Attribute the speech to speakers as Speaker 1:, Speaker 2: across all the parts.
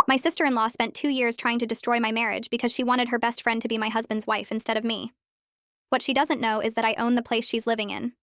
Speaker 1: My sister-in-law spent 2 years trying to destroy my marriage because she wanted her best friend to be my husband's wife instead of me. What she doesn't know is that I own the place she's living in.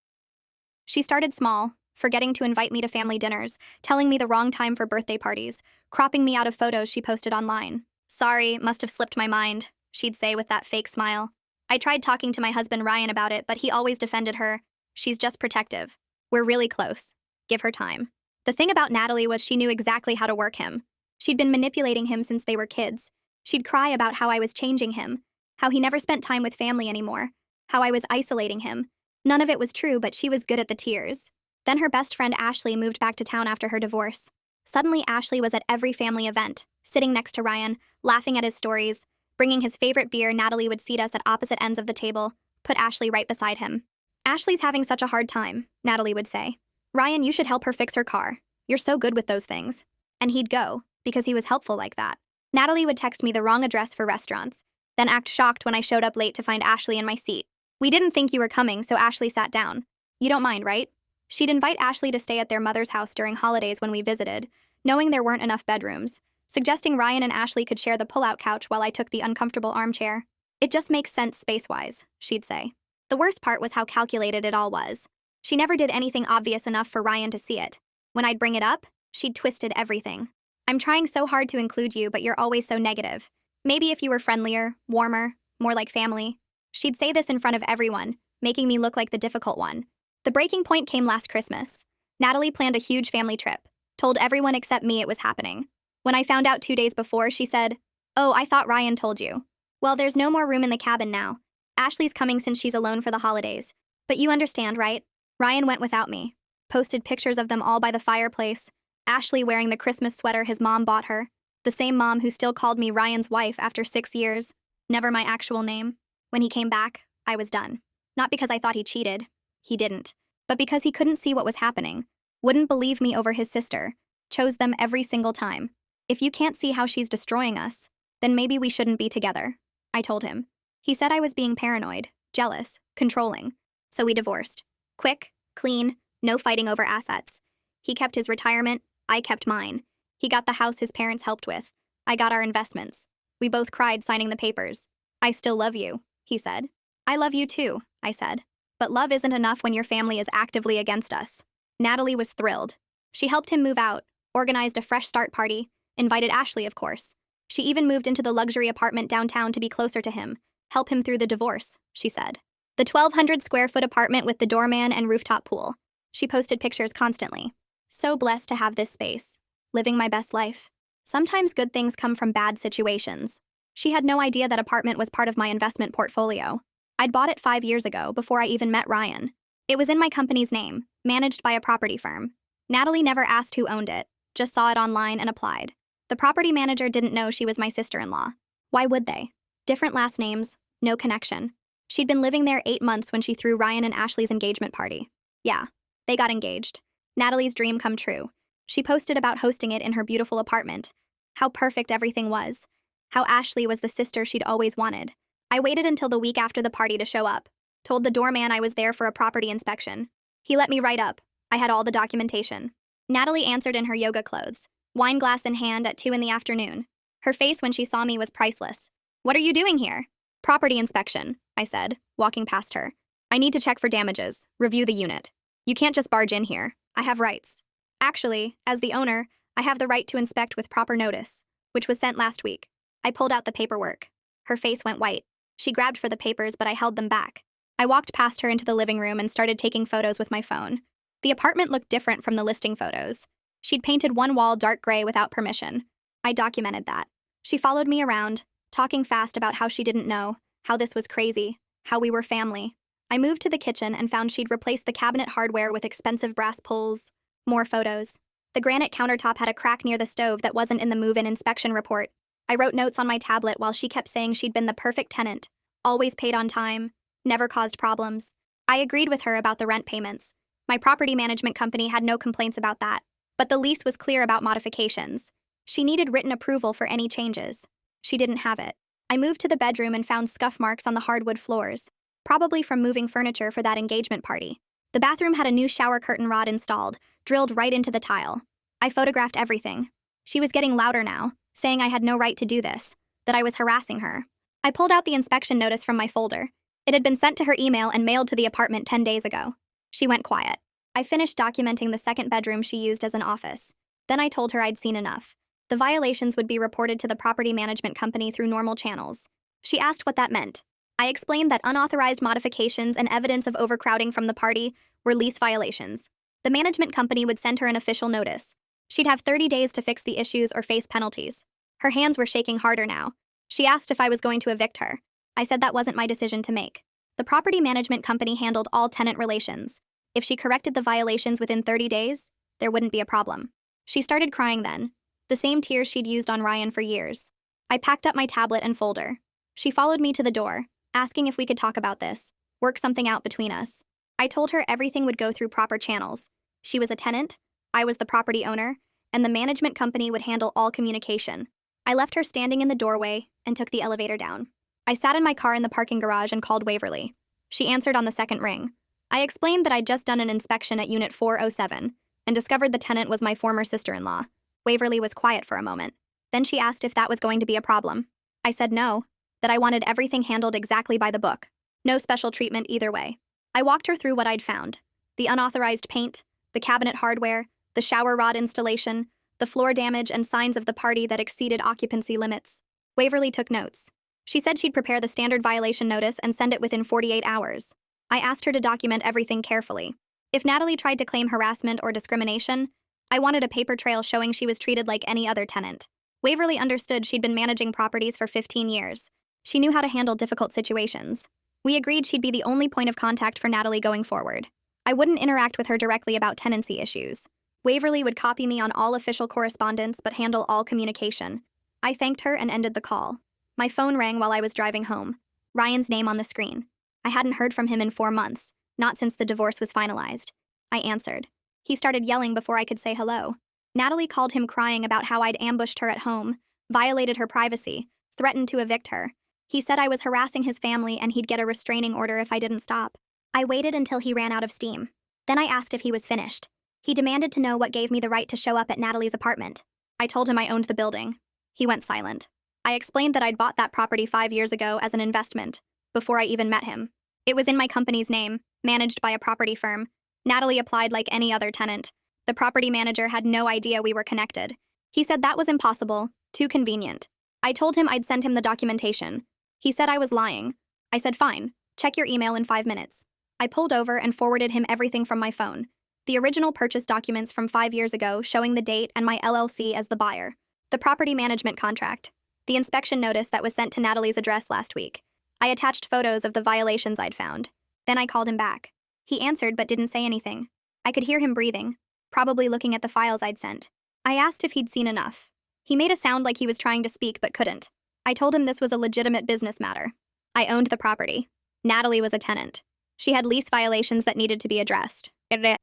Speaker 1: She started small, forgetting to invite me to family dinners, telling me the wrong time for birthday parties, cropping me out of photos she posted online. "Sorry, must have slipped my mind," she'd say with that fake smile. I tried talking to my husband Ryan about it, but he always defended her. "She's just protective. We're really close. Give her time." The thing about Natalie was she knew exactly how to work him. She'd been manipulating him since they were kids. She'd cry about how I was changing him, how he never spent time with family anymore, how I was isolating him. None of it was true, but she was good at the tears. Then her best friend Ashley moved back to town after her divorce. Suddenly Ashley was at every family event, sitting next to Ryan, laughing at his stories. Bringing his favorite beer, Natalie would seat us at opposite ends of the table, put Ashley right beside him. "Ashley's having such a hard time," Natalie would say. "Ryan, you should help her fix her car. You're so good with those things." And he'd go, because he was helpful like that. Natalie would text me the wrong address for restaurants, then act shocked when I showed up late to find Ashley in my seat. "We didn't think you were coming, so Ashley sat down. You don't mind, right?" She'd invite Ashley to stay at their mother's house during holidays when we visited, knowing there weren't enough bedrooms, suggesting Ryan and Ashley could share the pull-out couch while I took the uncomfortable armchair. "It just makes sense space-wise," she'd say. The worst part was how calculated it all was. She never did anything obvious enough for Ryan to see it. When I'd bring it up, she'd twisted everything. "I'm trying so hard to include you, but you're always so negative. Maybe if you were friendlier, warmer, more like family." She'd say this in front of everyone, making me look like the difficult one. The breaking point came last Christmas. Natalie planned a huge family trip, told everyone except me it was happening. When I found out 2 days before, she said, "Oh, I thought Ryan told you. Well, there's no more room in the cabin now. Ashley's coming since she's alone for the holidays. But you understand, right? Ryan went without me." Posted pictures of them all by the fireplace. Ashley wearing the Christmas sweater his mom bought her. The same mom who still called me Ryan's wife after 6 years. Never my actual name. When he came back, I was done. Not because I thought he cheated. He didn't. But because he couldn't see what was happening. Wouldn't believe me over his sister. Chose them every single time. "If you can't see how she's destroying us, then maybe we shouldn't be together," I told him. He said I was being paranoid, jealous, controlling. So we divorced. Quick, clean, no fighting over assets. He kept his retirement, I kept mine. He got the house his parents helped with. I got our investments. We both cried signing the papers. "I still love you," he said. "I love you too," I said. "But love isn't enough when your family is actively against us." Natalie was thrilled. She helped him move out, organized a fresh start party, invited Ashley, of course. She even moved into the luxury apartment downtown to be closer to him, help him through the divorce, she said. The 1,200-square-foot apartment with the doorman and rooftop pool. She posted pictures constantly. "So blessed to have this space. Living my best life." Sometimes good things come from bad situations. She had no idea that apartment was part of my investment portfolio. I'd bought it 5 years ago, before I even met Ryan. It was in my company's name, managed by a property firm. Natalie never asked who owned it, just saw it online and applied. The property manager didn't know she was my sister-in-law. Why would they? Different last names, no connection. She'd been living there 8 months when she threw Ryan and Ashley's engagement party. Yeah, they got engaged. Natalie's dream come true. She posted about hosting it in her beautiful apartment. How perfect everything was. How Ashley was the sister she'd always wanted. I waited until the week after the party to show up. Told the doorman I was there for a property inspection. He let me right up. I had all the documentation. Natalie answered in her yoga clothes, wine glass in hand at 2 in the afternoon. Her face when she saw me was priceless. "What are you doing here?" "Property inspection," I said, walking past her. "I need to check for damages, review the unit. You can't just barge in here. I have rights. Actually, as the owner, I have the right to inspect with proper notice, which was sent last week." I pulled out the paperwork. Her face went white. She grabbed for the papers, but I held them back. I walked past her into the living room and started taking photos with my phone. The apartment looked different from the listing photos. She'd painted one wall dark gray without permission. I documented that. She followed me around, talking fast about how she didn't know, how this was crazy, how we were family. I moved to the kitchen and found she'd replaced the cabinet hardware with expensive brass pulls. More photos. The granite countertop had a crack near the stove that wasn't in the move-in inspection report. I wrote notes on my tablet while she kept saying she'd been the perfect tenant, always paid on time, never caused problems. I agreed with her about the rent payments. My property management company had no complaints about that, but the lease was clear about modifications. She needed written approval for any changes. She didn't have it. I moved to the bedroom and found scuff marks on the hardwood floors, probably from moving furniture for that engagement party. The bathroom had a new shower curtain rod installed, drilled right into the tile. I photographed everything. She was getting louder now, saying I had no right to do this, that I was harassing her. I pulled out the inspection notice from my folder. It had been sent to her email and mailed to the apartment 10 days ago. She went quiet. I finished documenting the second bedroom she used as an office. Then I told her I'd seen enough. The violations would be reported to the property management company through normal channels. She asked what that meant. I explained that unauthorized modifications and evidence of overcrowding from the party were lease violations. The management company would send her an official notice. She'd have 30 days to fix the issues or face penalties. Her hands were shaking harder now. She asked if I was going to evict her. I said that wasn't my decision to make. The property management company handled all tenant relations. If she corrected the violations within 30 days, there wouldn't be a problem. She started crying then, the same tears she'd used on Ryan for years. I packed up my tablet and folder. She followed me to the door, asking if we could talk about this, work something out between us. I told her everything would go through proper channels. She was a tenant, I was the property owner, and the management company would handle all communication. I left her standing in the doorway and took the elevator down. I sat in my car in the parking garage and called Waverly. She answered on the second ring. I explained that I'd just done an inspection at Unit 407 and discovered the tenant was my former sister-in-law. Waverly was quiet for a moment. Then she asked if that was going to be a problem. I said no, that I wanted everything handled exactly by the book. No special treatment either way. I walked her through what I'd found. The unauthorized paint, the cabinet hardware, the shower rod installation, the floor damage and signs of the party that exceeded occupancy limits. Waverly took notes. She said she'd prepare the standard violation notice and send it within 48 hours. I asked her to document everything carefully. If Natalie tried to claim harassment or discrimination, I wanted a paper trail showing she was treated like any other tenant. Waverly understood she'd been managing properties for 15 years. She knew how to handle difficult situations. We agreed she'd be the only point of contact for Natalie going forward. I wouldn't interact with her directly about tenancy issues. Waverly would copy me on all official correspondence but handle all communication. I thanked her and ended the call. My phone rang while I was driving home. Ryan's name on the screen. I hadn't heard from him in 4 months, not since the divorce was finalized. I answered. He started yelling before I could say hello. Natalie called him crying about how I'd ambushed her at home, violated her privacy, threatened to evict her. He said I was harassing his family and he'd get a restraining order if I didn't stop. I waited until he ran out of steam. Then I asked if he was finished. He demanded to know what gave me the right to show up at Natalie's apartment. I told him I owned the building. He went silent. I explained that I'd bought that property 5 years ago as an investment, before I even met him. It was in my company's name, managed by a property firm. Natalie applied like any other tenant. The property manager had no idea we were connected. He said that was impossible, too convenient. I told him I'd send him the documentation. He said I was lying. I said fine, check your email in 5 minutes. I pulled over and forwarded him everything from my phone. The original purchase documents from 5 years ago showing the date and my LLC as the buyer. The property management contract. The inspection notice that was sent to Natalie's address last week. I attached photos of the violations I'd found. Then I called him back. He answered but didn't say anything. I could hear him breathing, probably looking at the files I'd sent. I asked if he'd seen enough. He made a sound like he was trying to speak but couldn't. I told him this was a legitimate business matter. I owned the property. Natalie was a tenant. She had lease violations that needed to be addressed.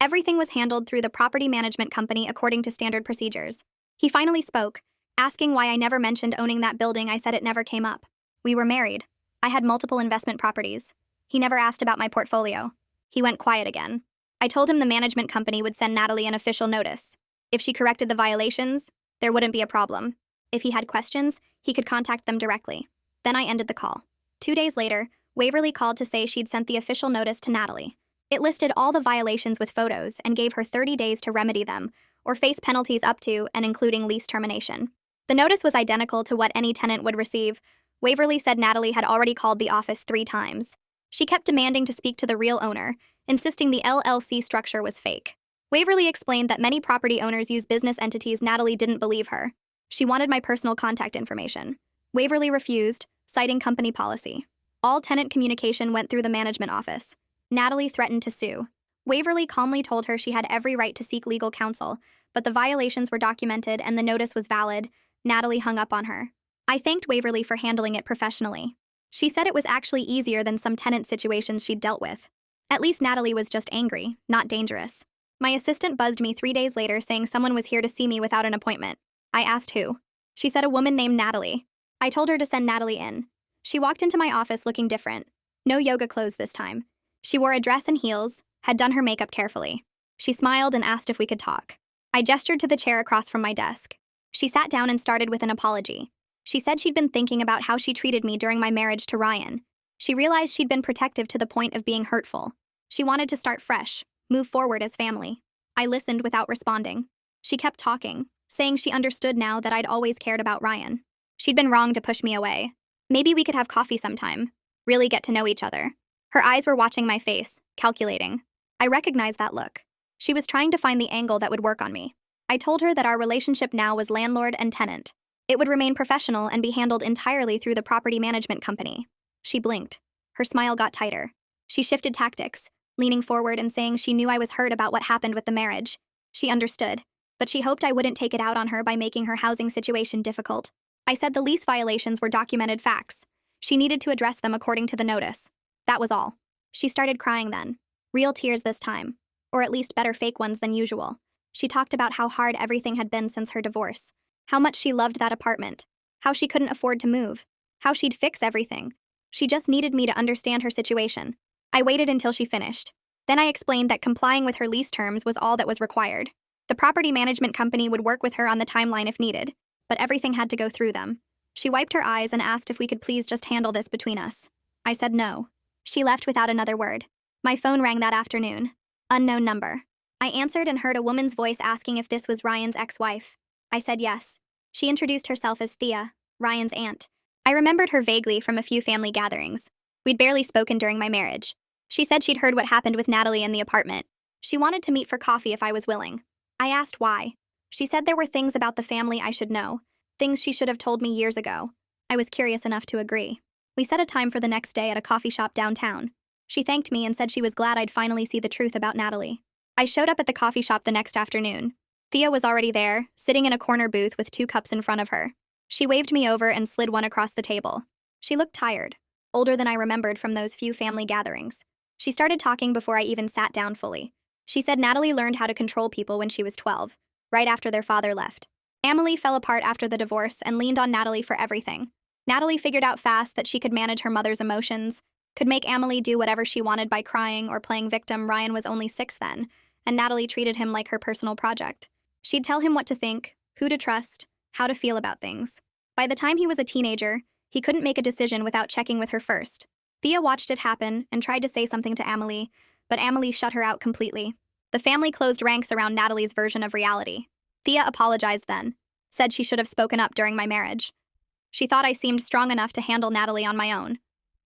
Speaker 1: Everything was handled through the property management company according to standard procedures. He finally spoke, asking why I never mentioned owning that building. I said it never came up. We were married. I had multiple investment properties. He never asked about my portfolio. He went quiet again. I told him the management company would send Natalie an official notice. If she corrected the violations, there wouldn't be a problem. If he had questions, he could contact them directly. Then I ended the call. 2 days later, Waverly called to say she'd sent the official notice to Natalie. It listed all the violations with photos and gave her 30 days to remedy them, or face penalties up to and including lease termination. The notice was identical to what any tenant would receive. Waverly said Natalie had already called the office 3 times. She kept demanding to speak to the real owner, insisting the LLC structure was fake. Waverly explained that many property owners use business entities. Natalie didn't believe her. She wanted my personal contact information. Waverly refused, citing company policy. All tenant communication went through the management office. Natalie threatened to sue. Waverly calmly told her she had every right to seek legal counsel, but the violations were documented and the notice was valid. Natalie hung up on her. I thanked Waverly for handling it professionally. She said it was actually easier than some tenant situations she'd dealt with. At least Natalie was just angry, not dangerous. My assistant buzzed me 3 days later saying someone was here to see me without an appointment. I asked who. She said a woman named Natalie. I told her to send Natalie in. She walked into my office looking different. No yoga clothes this time. She wore a dress and heels, had done her makeup carefully. She smiled and asked if we could talk. I gestured to the chair across from my desk. She sat down and started with an apology. She said she'd been thinking about how she treated me during my marriage to Ryan. She realized she'd been protective to the point of being hurtful. She wanted to start fresh, move forward as family. I listened without responding. She kept talking, saying she understood now that I'd always cared about Ryan. She'd been wrong to push me away. Maybe we could have coffee sometime, really get to know each other. Her eyes were watching my face, calculating. I recognized that look. She was trying to find the angle that would work on me. I told her that our relationship now was landlord and tenant. It would remain professional and be handled entirely through the property management company. She blinked. Her smile got tighter. She shifted tactics, leaning forward and saying she knew I was hurt about what happened with the marriage. She understood, but she hoped I wouldn't take it out on her by making her housing situation difficult. I said the lease violations were documented facts. She needed to address them according to the notice. That was all. She started crying then. Real tears this time. Or at least better fake ones than usual. She talked about how hard everything had been since her divorce. How much she loved that apartment. How she couldn't afford to move. How she'd fix everything. She just needed me to understand her situation. I waited until she finished. Then I explained that complying with her lease terms was all that was required. The property management company would work with her on the timeline if needed, but everything had to go through them. She wiped her eyes and asked if we could please just handle this between us. I said no. She left without another word. My phone rang that afternoon. Unknown number. I answered and heard a woman's voice asking if this was Ryan's ex-wife. I said yes. She introduced herself as Thea, Ryan's aunt. I remembered her vaguely from a few family gatherings. We'd barely spoken during my marriage. She said she'd heard what happened with Natalie in the apartment. She wanted to meet for coffee if I was willing. I asked why. She said there were things about the family I should know, things she should have told me years ago. I was curious enough to agree. We set a time for the next day at a coffee shop downtown. She thanked me and said she was glad I'd finally see the truth about Natalie. I showed up at the coffee shop the next afternoon. Thea was already there, sitting in a corner booth with 2 cups in front of her. She waved me over and slid one across the table. She looked tired, older than I remembered from those few family gatherings. She started talking before I even sat down fully. She said Natalie learned how to control people when she was 12, right after their father left. Emily fell apart after the divorce and leaned on Natalie for everything. Natalie figured out fast that she could manage her mother's emotions, could make Emily do whatever she wanted by crying or playing victim. Ryan was only 6 then, and Natalie treated him like her personal project. She'd tell him what to think, who to trust, how to feel about things. By the time he was a teenager, he couldn't make a decision without checking with her first. Thea watched it happen and tried to say something to Emily, but Emily shut her out completely. The family closed ranks around Natalie's version of reality. Thea apologized then, said she should have spoken up during my marriage. She thought I seemed strong enough to handle Natalie on my own.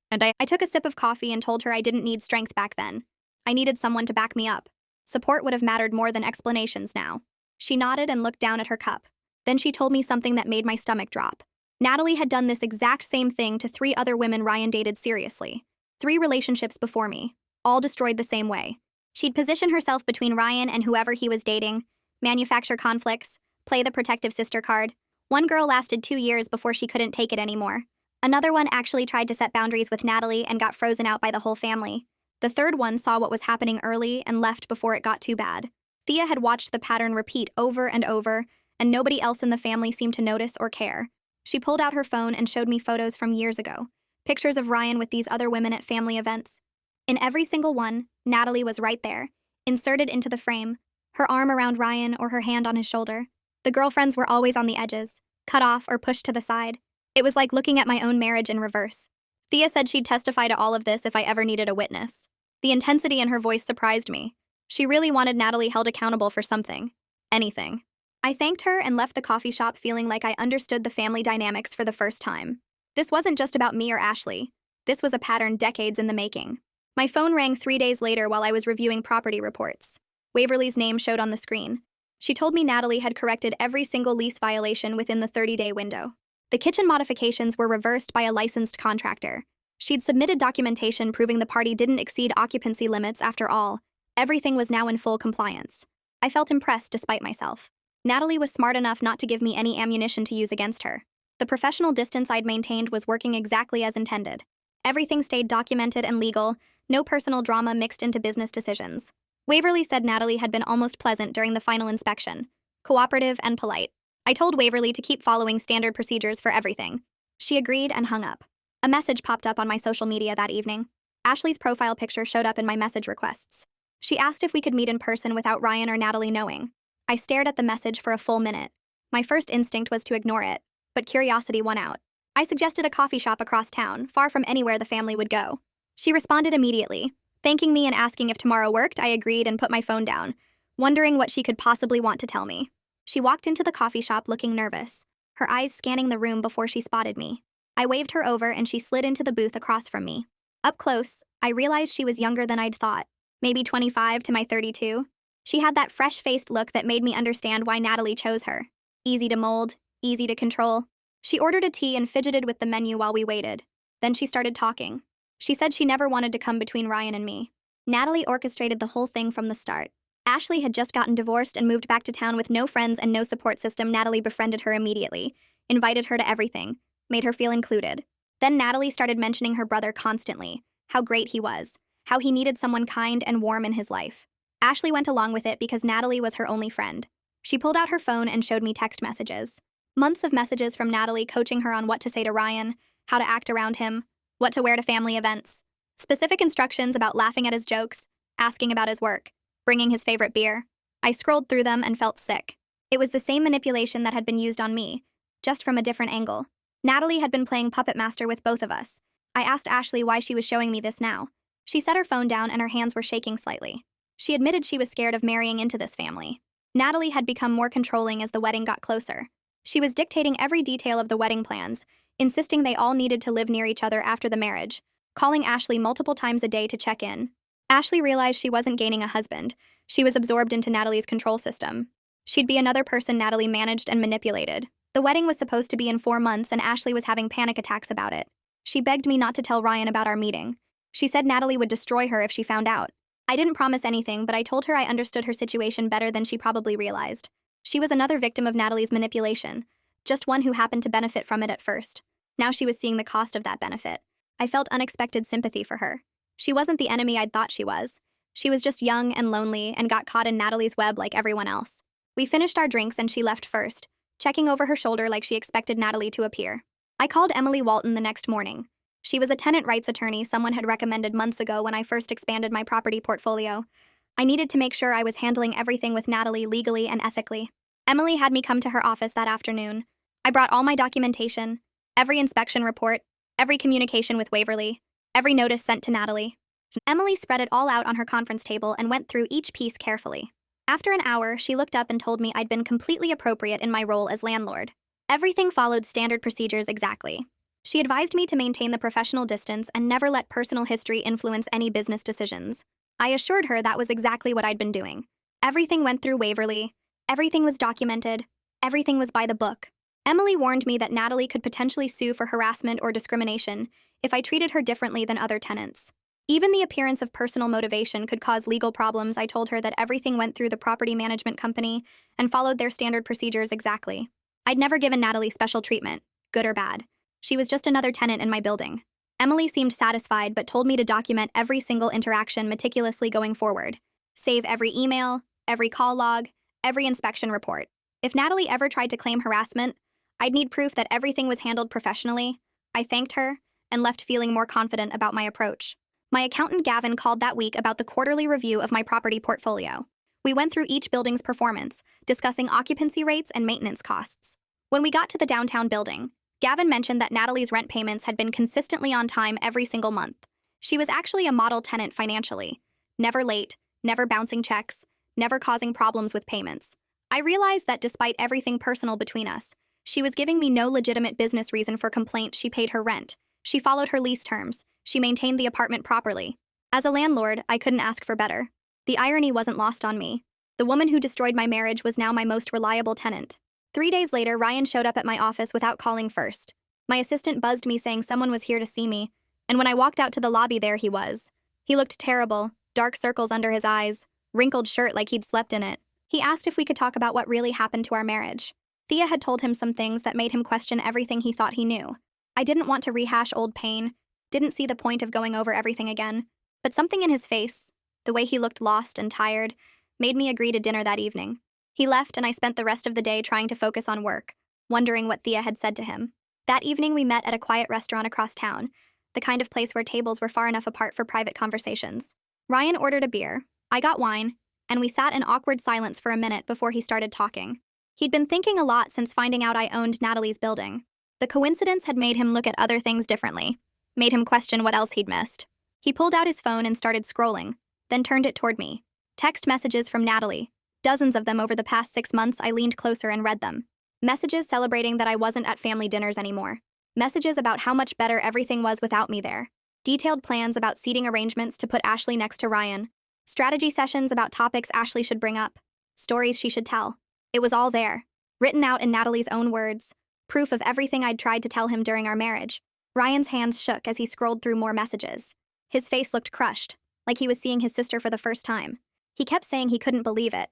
Speaker 1: And I took a sip of coffee and told her I didn't need strength back then. I needed someone to back me up. Support would have mattered more than explanations now. She nodded and looked down at her cup. Then she told me something that made my stomach drop. Natalie had done this exact same thing to 3 other women Ryan dated seriously. 3 relationships before me, all destroyed the same way. She'd position herself between Ryan and whoever he was dating, manufacture conflicts, play the protective sister card. One girl lasted 2 years before she couldn't take it anymore. Another one actually tried to set boundaries with Natalie and got frozen out by the whole family. The third one saw what was happening early and left before it got too bad. Thea had watched the pattern repeat over and over, and nobody else in the family seemed to notice or care. She pulled out her phone and showed me photos from years ago, pictures of Ryan with these other women at family events. In every single one, Natalie was right there, inserted into the frame, her arm around Ryan or her hand on his shoulder. The girlfriends were always on the edges, cut off or pushed to the side. It was like looking at my own marriage in reverse. Thea said she'd testify to all of this if I ever needed a witness. The intensity in her voice surprised me. She really wanted Natalie held accountable for something. Anything. I thanked her and left the coffee shop feeling like I understood the family dynamics for the first time. This wasn't just about me or Ashley. This was a pattern decades in the making. My phone rang 3 days later while I was reviewing property reports. Waverly's name showed on the screen. She told me Natalie had corrected every single lease violation within the 30-day window. The kitchen modifications were reversed by a licensed contractor. She'd submitted documentation proving the party didn't exceed occupancy limits after all. Everything was now in full compliance. I felt impressed despite myself. Natalie was smart enough not to give me any ammunition to use against her. The professional distance I'd maintained was working exactly as intended. Everything stayed documented and legal, no personal drama mixed into business decisions. Waverly said Natalie had been almost pleasant during the final inspection, cooperative and polite. I told Waverly to keep following standard procedures for everything. She agreed and hung up. A message popped up on my social media that evening. Ashley's profile picture showed up in my message requests. She asked if we could meet in person without Ryan or Natalie knowing. I stared at the message for a full minute. My first instinct was to ignore it, but curiosity won out. I suggested a coffee shop across town, far from anywhere the family would go. She responded immediately. Thanking me and asking if tomorrow worked, I agreed and put my phone down, wondering what she could possibly want to tell me. She walked into the coffee shop looking nervous, her eyes scanning the room before she spotted me. I waved her over and she slid into the booth across from me. Up close, I realized she was younger than I'd thought, maybe 25 to my 32. She had that fresh-faced look that made me understand why Natalie chose her. Easy to mold, easy to control. She ordered a tea and fidgeted with the menu while we waited. Then she started talking. She said she never wanted to come between Ryan and me. Natalie orchestrated the whole thing from the start. Ashley had just gotten divorced and moved back to town with no friends and no support system. Natalie befriended her immediately, invited her to everything, made her feel included. Then Natalie started mentioning her brother constantly, how great he was, how he needed someone kind and warm in his life. Ashley went along with it because Natalie was her only friend. She pulled out her phone and showed me text messages. Months of messages from Natalie coaching her on what to say to Ryan, how to act around him, what to wear to family events. Specific instructions about laughing at his jokes, asking about his work, bringing his favorite beer. I scrolled through them and felt sick. It was the same manipulation that had been used on me, just from a different angle. Natalie had been playing puppet master with both of us. I asked Ashley why she was showing me this now. She set her phone down and her hands were shaking slightly. She admitted she was scared of marrying into this family. Natalie had become more controlling as the wedding got closer. She was dictating every detail of the wedding plans, insisting they all needed to live near each other after the marriage, calling Ashley multiple times a day to check in. Ashley realized she wasn't gaining a husband. She was absorbed into Natalie's control system. She'd be another person Natalie managed and manipulated. The wedding was supposed to be in 4 months and Ashley was having panic attacks about it. She begged me not to tell Ryan about our meeting. She said Natalie would destroy her if she found out. I didn't promise anything, but I told her I understood her situation better than she probably realized. She was another victim of Natalie's manipulation, just one who happened to benefit from it at first. Now she was seeing the cost of that benefit. I felt unexpected sympathy for her. She wasn't the enemy I'd thought she was. She was just young and lonely and got caught in Natalie's web like everyone else. We finished our drinks and she left first, checking over her shoulder like she expected Natalie to appear. I called Emily Walton the next morning. She was a tenant rights attorney someone had recommended months ago when I first expanded my property portfolio. I needed to make sure I was handling everything with Natalie legally and ethically. Emily had me come to her office that afternoon. I brought all my documentation, every inspection report, every communication with Waverly, every notice sent to Natalie. Emily spread it all out on her conference table and went through each piece carefully. After an hour, she looked up and told me I'd been completely appropriate in my role as landlord. Everything followed standard procedures exactly. She advised me to maintain the professional distance and never let personal history influence any business decisions. I assured her that was exactly what I'd been doing. Everything went through Waverly. Everything was documented. Everything was by the book. Emily warned me that Natalie could potentially sue for harassment or discrimination if I treated her differently than other tenants. Even the appearance of personal motivation could cause legal problems. I told her that everything went through the property management company and followed their standard procedures exactly. I'd never given Natalie special treatment, good or bad. She was just another tenant in my building. Emily seemed satisfied but told me to document every single interaction meticulously going forward. Save every email, every call log, every inspection report. If Natalie ever tried to claim harassment, I'd need proof that everything was handled professionally. I thanked her and left feeling more confident about my approach. My accountant Gavin called that week about the quarterly review of my property portfolio. We went through each building's performance, discussing occupancy rates and maintenance costs. When we got to the downtown building, Gavin mentioned that Natalie's rent payments had been consistently on time every single month. She was actually a model tenant financially. Never late, never bouncing checks, never causing problems with payments. I realized that despite everything personal between us, she was giving me no legitimate business reason for complaint. She paid her rent. She followed her lease terms. She maintained the apartment properly. As a landlord, I couldn't ask for better. The irony wasn't lost on me. The woman who destroyed my marriage was now my most reliable tenant. 3 days later, Ryan showed up at my office without calling first. My assistant buzzed me saying someone was here to see me, and when I walked out to the lobby, there he was. He looked terrible, dark circles under his eyes, wrinkled shirt like he'd slept in it. He asked if we could talk about what really happened to our marriage. Thea had told him some things that made him question everything he thought he knew. I didn't want to rehash old pain, didn't see the point of going over everything again, but something in his face, the way he looked lost and tired, made me agree to dinner that evening. He left and I spent the rest of the day trying to focus on work, wondering what Thea had said to him. That evening we met at a quiet restaurant across town, the kind of place where tables were far enough apart for private conversations. Ryan ordered a beer, I got wine, and we sat in awkward silence for a minute before he started talking. He'd been thinking a lot since finding out I owned Natalie's building. The coincidence had made him look at other things differently, made him question what else he'd missed. He pulled out his phone and started scrolling, then turned it toward me. Text messages from Natalie. Dozens of them over the past 6 months. I leaned closer and read them. Messages celebrating that I wasn't at family dinners anymore. Messages about how much better everything was without me there. Detailed plans about seating arrangements to put Ashley next to Ryan. Strategy sessions about topics Ashley should bring up. Stories she should tell. It was all there, written out in Natalie's own words. Proof of everything I'd tried to tell him during our marriage. Ryan's hands shook as he scrolled through more messages. His face looked crushed, like he was seeing his sister for the first time. He kept saying he couldn't believe it.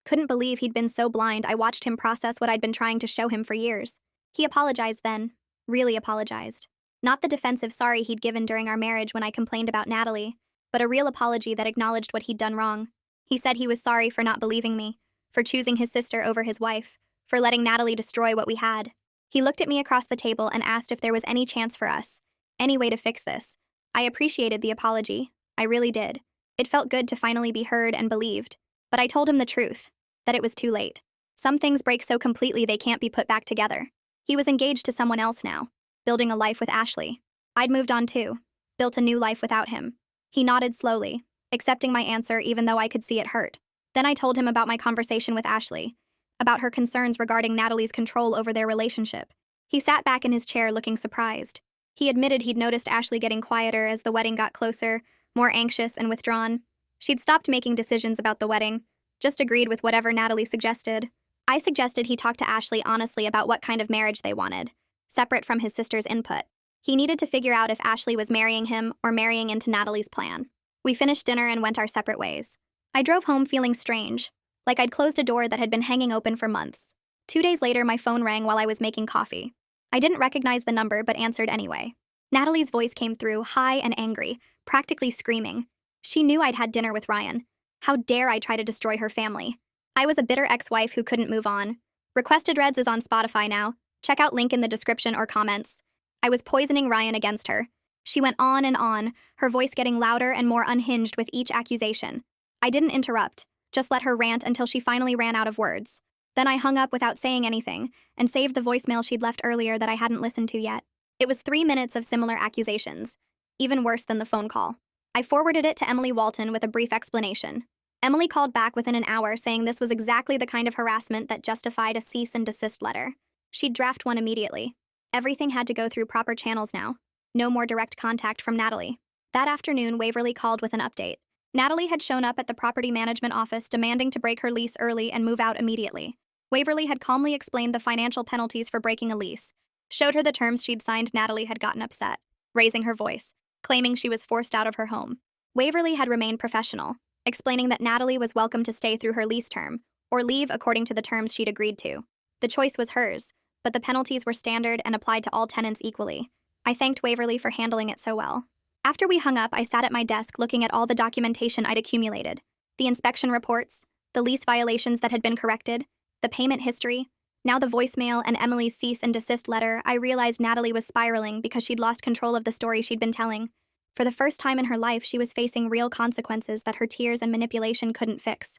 Speaker 1: Couldn't believe he'd been so blind. I watched him process what I'd been trying to show him for years. He apologized then. Really apologized. Not the defensive sorry he'd given during our marriage when I complained about Natalie, but a real apology that acknowledged what he'd done wrong. He said he was sorry for not believing me, for choosing his sister over his wife, for letting Natalie destroy what we had. He looked at me across the table and asked if there was any chance for us, any way to fix this. I appreciated the apology. I really did. It felt good to finally be heard and believed. But I told him the truth, that it was too late. Some things break so completely they can't be put back together. He was engaged to someone else now, building a life with Ashley. I'd moved on too, built a new life without him. He nodded slowly, accepting my answer even though I could see it hurt. Then I told him about my conversation with Ashley, about her concerns regarding Natalie's control over their relationship. He sat back in his chair looking surprised. He admitted he'd noticed Ashley getting quieter as the wedding got closer, more anxious and withdrawn. She'd stopped making decisions about the wedding, just agreed with whatever Natalie suggested. I suggested he talk to Ashley honestly about what kind of marriage they wanted, separate from his sister's input. He needed to figure out if Ashley was marrying him or marrying into Natalie's plan. We finished dinner and went our separate ways. I drove home feeling strange, like I'd closed a door that had been hanging open for months. 2 days later, my phone rang while I was making coffee. I didn't recognize the number, but answered anyway. Natalie's voice came through, high and angry, practically screaming. She knew I'd had dinner with Ryan. How dare I try to destroy her family? I was a bitter ex-wife who couldn't move on. Requested Reds is on Spotify now. Check out link in the description or comments. I was poisoning Ryan against her. She went on, her voice getting louder and more unhinged with each accusation. I didn't interrupt, just let her rant until she finally ran out of words. Then I hung up without saying anything and saved the voicemail she'd left earlier that I hadn't listened to yet. It was 3 minutes of similar accusations, even worse than the phone call. I forwarded it to Emily Walton with a brief explanation. Emily called back within an hour saying this was exactly the kind of harassment that justified a cease and desist letter. She'd draft one immediately. Everything had to go through proper channels now. No more direct contact from Natalie. That afternoon, Waverly called with an update. Natalie had shown up at the property management office demanding to break her lease early and move out immediately. Waverly had calmly explained the financial penalties for breaking a lease, showed her the terms she'd signed. Natalie had gotten upset, raising her voice, claiming she was forced out of her home. Waverly had remained professional, explaining that Natalie was welcome to stay through her lease term, or leave according to the terms she'd agreed to. The choice was hers, but the penalties were standard and applied to all tenants equally. I thanked Waverly for handling it so well. After we hung up, I sat at my desk looking at all the documentation I'd accumulated. The inspection reports, the lease violations that had been corrected, the payment history, now the voicemail and Emily's cease and desist letter. I realized Natalie was spiraling because she'd lost control of the story she'd been telling. For the first time in her life, she was facing real consequences that her tears and manipulation couldn't fix.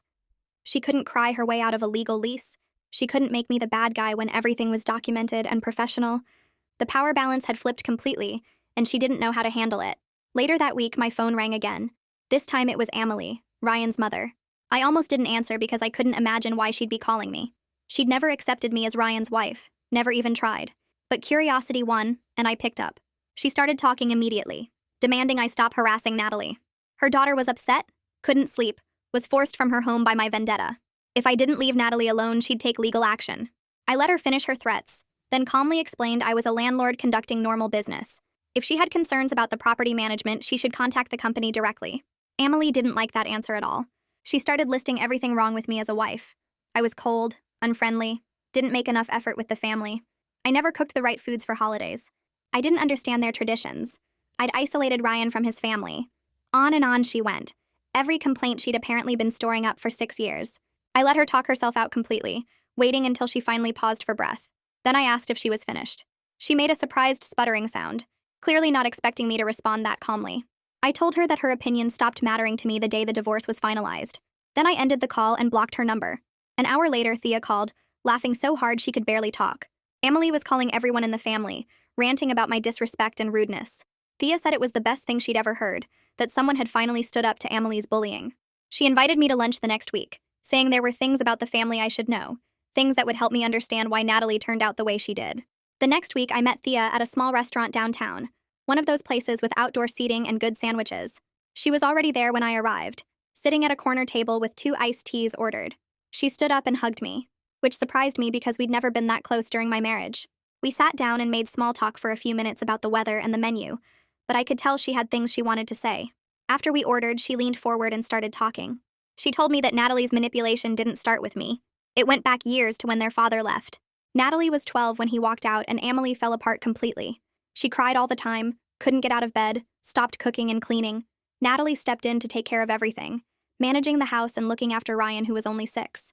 Speaker 1: She couldn't cry her way out of a legal lease. She couldn't make me the bad guy when everything was documented and professional. The power balance had flipped completely, and she didn't know how to handle it. Later that week, my phone rang again. This time it was Emily, Ryan's mother. I almost didn't answer because I couldn't imagine why she'd be calling me. She'd never accepted me as Ryan's wife, never even tried. But curiosity won, and I picked up. She started talking immediately, demanding I stop harassing Natalie. Her daughter was upset, couldn't sleep, was forced from her home by my vendetta. If I didn't leave Natalie alone, she'd take legal action. I let her finish her threats, then calmly explained I was a landlord conducting normal business. If she had concerns about the property management, she should contact the company directly. Emily didn't like that answer at all. She started listing everything wrong with me as a wife. I was cold, unfriendly, didn't make enough effort with the family. I never cooked the right foods for holidays. I didn't understand their traditions. I'd isolated Ryan from his family. On and on she went. Every complaint she'd apparently been storing up for 6 years. I let her talk herself out completely, waiting until she finally paused for breath. Then I asked if she was finished. She made a surprised sputtering sound, clearly not expecting me to respond that calmly. I told her that her opinion stopped mattering to me the day the divorce was finalized. Then I ended the call and blocked her number. An hour later, Thea called, laughing so hard she could barely talk. Emily was calling everyone in the family, ranting about my disrespect and rudeness. Thea said it was the best thing she'd ever heard, that someone had finally stood up to Emily's bullying. She invited me to lunch the next week, saying there were things about the family I should know, things that would help me understand why Natalie turned out the way she did. The next week, I met Thea at a small restaurant downtown, one of those places with outdoor seating and good sandwiches. She was already there when I arrived, sitting at a corner table with 2 iced teas ordered. She stood up and hugged me, which surprised me because we'd never been that close during my marriage. We sat down and made small talk for a few minutes about the weather and the menu, but I could tell she had things she wanted to say. After we ordered, she leaned forward and started talking. She told me that Natalie's manipulation didn't start with me. It went back years to when their father left. Natalie was 12 when he walked out and Emily fell apart completely. She cried all the time, couldn't get out of bed, stopped cooking and cleaning. Natalie stepped in to take care of everything, managing the house and looking after Ryan, who was only 6.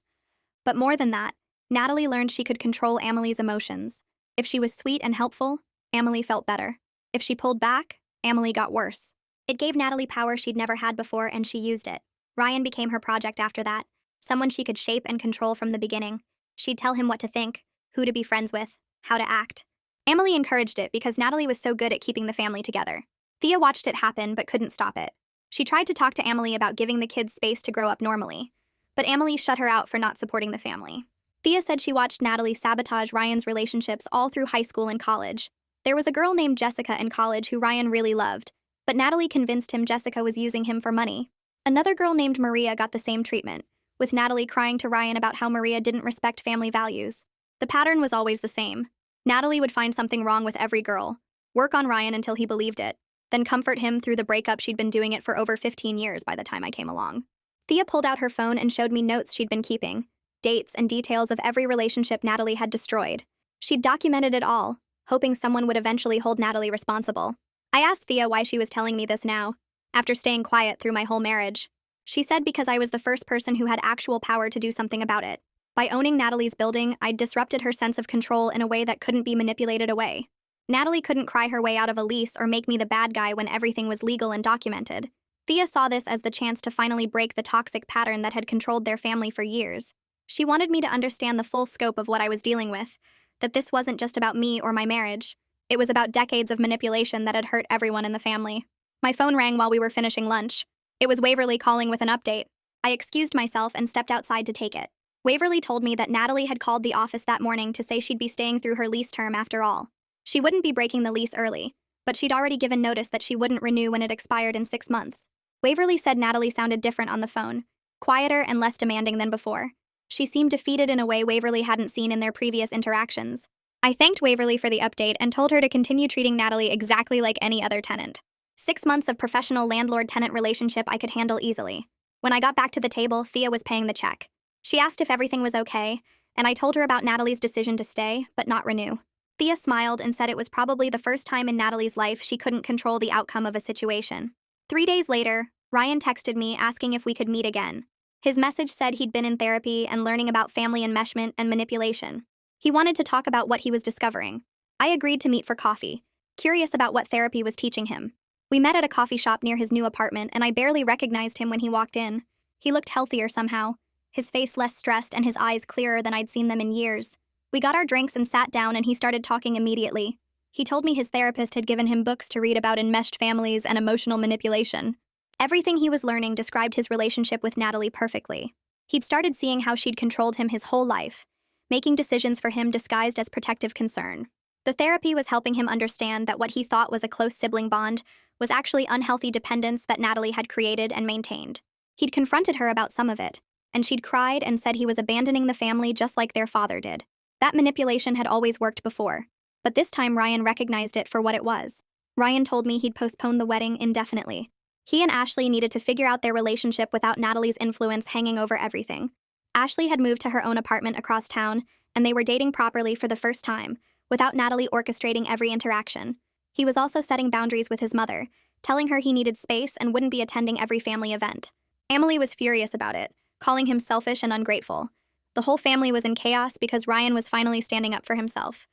Speaker 1: But more than that, Natalie learned she could control Emily's emotions. If she was sweet and helpful, Emily felt better. If she pulled back, Emily got worse. It gave Natalie power she'd never had before, and she used it. Ryan became her project after that, someone she could shape and control from the beginning. She'd tell him what to think, who to be friends with, how to act. Emily encouraged it because Natalie was so good at keeping the family together. Thea watched it happen but couldn't stop it. She tried to talk to Emily about giving the kids space to grow up normally, but Emily shut her out for not supporting the family. Thea said she watched Natalie sabotage Ryan's relationships all through high school and college. There was a girl named Jessica in college who Ryan really loved, but Natalie convinced him Jessica was using him for money. Another girl named Maria got the same treatment, with Natalie crying to Ryan about how Maria didn't respect family values. The pattern was always the same. Natalie would find something wrong with every girl, work on Ryan until he believed it, then comfort him through the breakup. She'd been doing it for over 15 years by the time I came along. Thea pulled out her phone and showed me notes she'd been keeping, dates and details of every relationship Natalie had destroyed. She'd documented it all, hoping someone would eventually hold Natalie responsible. I asked Thea why she was telling me this now, after staying quiet through my whole marriage. She said because I was the first person who had actual power to do something about it. By owning Natalie's building, I'd disrupted her sense of control in a way that couldn't be manipulated away. Natalie couldn't cry her way out of a lease or make me the bad guy when everything was legal and documented. Thea saw this as the chance to finally break the toxic pattern that had controlled their family for years. She wanted me to understand the full scope of what I was dealing with, that this wasn't just about me or my marriage. It was about decades of manipulation that had hurt everyone in the family. My phone rang while we were finishing lunch. It was Waverly calling with an update. I excused myself and stepped outside to take it. Waverly told me that Natalie had called the office that morning to say she'd be staying through her lease term after all. She wouldn't be breaking the lease early, but she'd already given notice that she wouldn't renew when it expired in 6 months. Waverly said Natalie sounded different on the phone, quieter and less demanding than before. She seemed defeated in a way Waverly hadn't seen in their previous interactions. I thanked Waverly for the update and told her to continue treating Natalie exactly like any other tenant. 6 months of professional landlord-tenant relationship I could handle easily. When I got back to the table, Thea was paying the check. She asked if everything was okay, and I told her about Natalie's decision to stay, but not renew. Thea smiled and said it was probably the first time in Natalie's life she couldn't control the outcome of a situation. 3 days later, Ryan texted me asking if we could meet again. His message said he'd been in therapy and learning about family enmeshment and manipulation. He wanted to talk about what he was discovering. I agreed to meet for coffee, curious about what therapy was teaching him. We met at a coffee shop near his new apartment, and I barely recognized him when he walked in. He looked healthier somehow, his face less stressed and his eyes clearer than I'd seen them in years. We got our drinks and sat down, and he started talking immediately. He told me his therapist had given him books to read about enmeshed families and emotional manipulation. Everything he was learning described his relationship with Natalie perfectly. He'd started seeing how she'd controlled him his whole life, making decisions for him disguised as protective concern. The therapy was helping him understand that what he thought was a close sibling bond was actually unhealthy dependence that Natalie had created and maintained. He'd confronted her about some of it, and she'd cried and said he was abandoning the family just like their father did. That manipulation had always worked before, but this time Ryan recognized it for what it was. Ryan told me he'd postponed the wedding indefinitely. He and Ashley needed to figure out their relationship without Natalie's influence hanging over everything. Ashley had moved to her own apartment across town, and they were dating properly for the first time, without Natalie orchestrating every interaction. He was also setting boundaries with his mother, telling her he needed space and wouldn't be attending every family event. Emily was furious about it, calling him selfish and ungrateful. The whole family was in chaos because Ryan was finally standing up for himself.